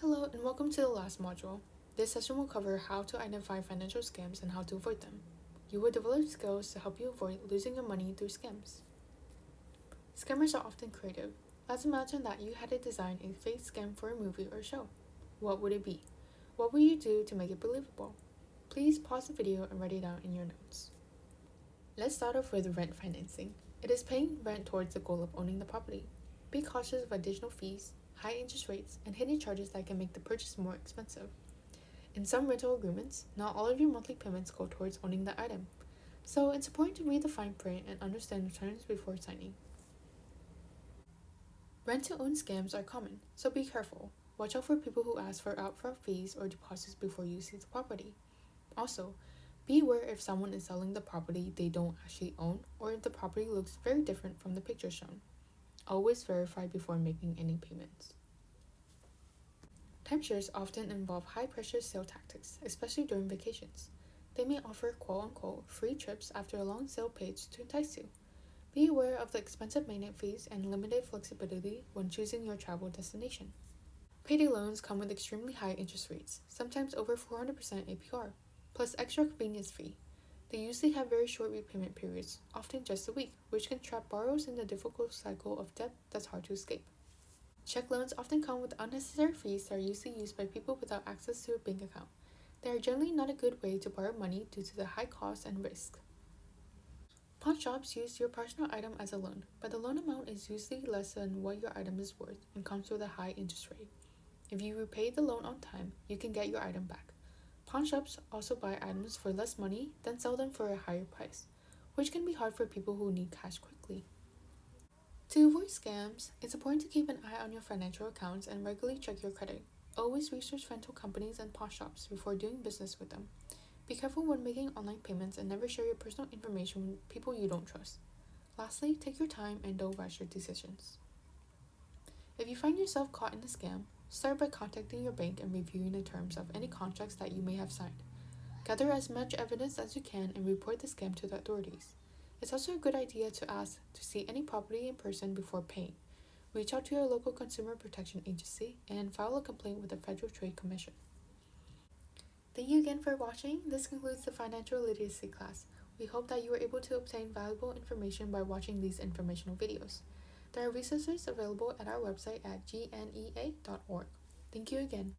Hello and welcome to the last module. This session will cover how to identify financial scams and how to avoid them. You will develop skills to help you avoid losing your money through scams. Scammers are often creative. Let's imagine that you had to design a fake scam for a movie or show. What would it be? What would you do to make it believable? Please pause the video and write it down in your notes. Let's start off with rent financing. It is paying rent towards the goal of owning the property. Be cautious of additional fees, high interest rates, and hidden charges that can make the purchase more expensive. In some rental agreements, not all of your monthly payments go towards owning the item, so it's important to read the fine print and understand the terms before signing. Rent-to-own scams are common, so be careful. Watch out for people who ask for upfront fees or deposits before you see the property. Also, be aware if someone is selling the property they don't actually own or if the property looks very different from the picture shown. Always verify before making any payments. Timeshares often involve high-pressure sale tactics, especially during vacations. They may offer quote-unquote free trips after a long sale page to entice you. Be aware of the expensive maintenance fees and limited flexibility when choosing your travel destination. Payday loans come with extremely high interest rates, sometimes over 400% APR, plus extra convenience fee. They usually have very short repayment periods, often just a week, which can trap borrowers in a difficult cycle of debt that's hard to escape. Check loans often come with unnecessary fees that are usually used by people without access to a bank account. They are generally not a good way to borrow money due to the high cost and risk. Pawn shops use your personal item as a loan, but the loan amount is usually less than what your item is worth and comes with a high interest rate. If you repay the loan on time, you can get your item back. Pawn shops also buy items for less money, then sell them for a higher price, which can be hard for people who need cash quickly. To avoid scams, it's important to keep an eye on your financial accounts and regularly check your credit. Always research rental companies and pawn shops before doing business with them. Be careful when making online payments and never share your personal information with people you don't trust. Lastly, take your time and don't rush your decisions. If you find yourself caught in a scam, start by contacting your bank and reviewing the terms of any contracts that you may have signed. Gather as much evidence as you can and report the scam to the authorities. It's also a good idea to ask to see any property in person before paying. Reach out to your local consumer protection agency and file a complaint with the Federal Trade Commission. Thank you again for watching. This concludes the financial literacy class. We hope that you were able to obtain valuable information by watching these informational videos. There are resources available at our website at GNEA.org. Thank you again.